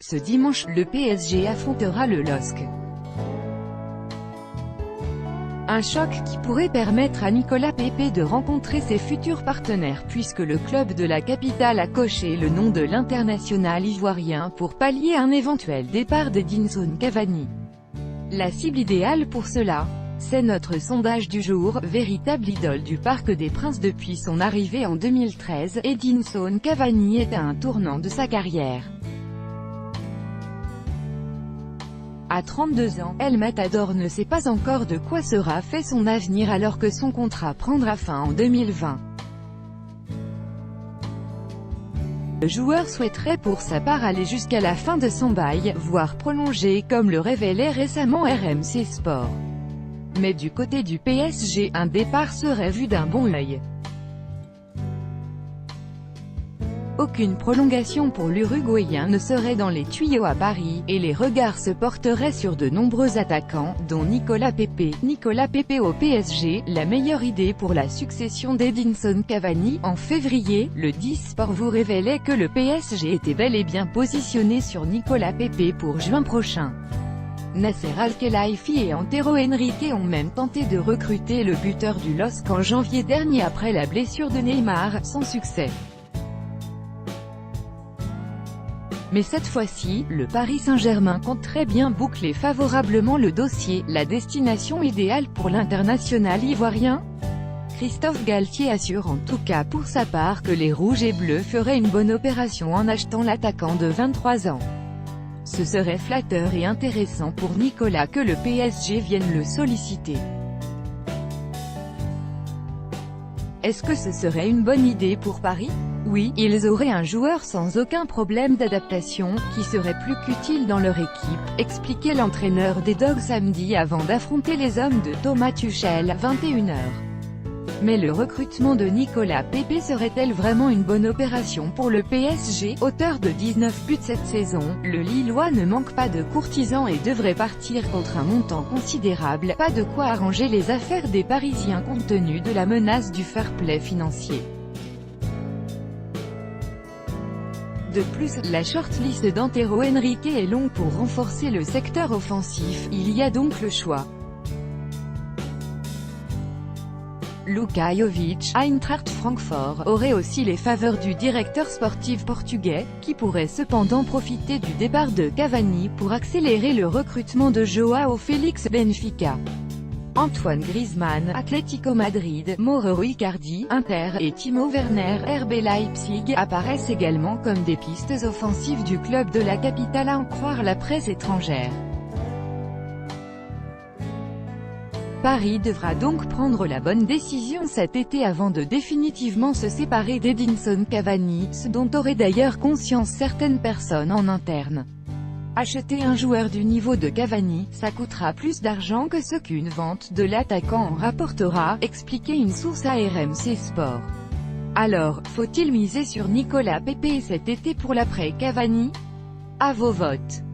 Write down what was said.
Ce dimanche, le PSG affrontera le LOSC. Un choc qui pourrait permettre à Nicolas Pepe de rencontrer ses futurs partenaires puisque le club de la capitale a coché le nom de l'international ivoirien pour pallier un éventuel départ d'Edinson Cavani. La cible idéale pour cela, c'est notre sondage du jour. Véritable idole du Parc des Princes depuis son arrivée en 2013, Edinson Cavani est à un tournant de sa carrière. À 32 ans, El Matador ne sait pas encore de quoi sera fait son avenir alors que son contrat prendra fin en 2020. Le joueur souhaiterait pour sa part aller jusqu'à la fin de son bail, voire prolonger comme le révélait récemment RMC Sport. Mais du côté du PSG, un départ serait vu d'un bon œil. Aucune prolongation pour l'Uruguayen ne serait dans les tuyaux à Paris, et les regards se porteraient sur de nombreux attaquants, dont Nicolas Pepe. Nicolas Pepe au PSG, la meilleure idée pour la succession d'Edinson Cavani. En février, le 10 Sport vous révélait que le PSG était bel et bien positionné sur Nicolas Pepe pour juin prochain. Nasser Al-Khelaifi et Antero Henrique ont même tenté de recruter le buteur du LOSC en janvier dernier après la blessure de Neymar, sans succès. Mais cette fois-ci, le Paris Saint-Germain compte très bien boucler favorablement le dossier. La destination idéale pour l'international ivoirien? Christophe Galtier assure en tout cas pour sa part que les Rouges et Bleus feraient une bonne opération en achetant l'attaquant de 23 ans. Ce serait flatteur et intéressant pour Nicolas que le PSG vienne le solliciter. Est-ce que ce serait une bonne idée pour Paris? Oui, ils auraient un joueur sans aucun problème d'adaptation, qui serait plus qu'utile dans leur équipe, expliquait l'entraîneur des Dogs samedi avant d'affronter les hommes de Thomas Tuchel, 21h. Mais le recrutement de Nicolas Pepe serait-elle vraiment une bonne opération pour le PSG? Auteur de 19 buts cette saison, le Lillois ne manque pas de courtisans et devrait partir contre un montant considérable, pas de quoi arranger les affaires des Parisiens compte tenu de la menace du fair-play financier. De plus, la shortlist d'Antero Henrique est longue pour renforcer le secteur offensif, il y a donc le choix. Luka Jovic, Eintracht Francfort, aurait aussi les faveurs du directeur sportif portugais, qui pourrait cependant profiter du départ de Cavani pour accélérer le recrutement de Joao Félix Benfica. Antoine Griezmann, Atlético Madrid, Mauro Icardi, Inter, et Timo Werner, RB Leipzig, apparaissent également comme des pistes offensives du club de la capitale à en croire la presse étrangère. Paris devra donc prendre la bonne décision cet été avant de définitivement se séparer d'Edinson Cavani, ce dont auraient d'ailleurs conscience certaines personnes en interne. Acheter un joueur du niveau de Cavani, ça coûtera plus d'argent que ce qu'une vente de l'attaquant en rapportera, expliquait une source à RMC Sport. Alors, faut-il miser sur Nicolas Pepe cet été pour l'après Cavani? À vos votes.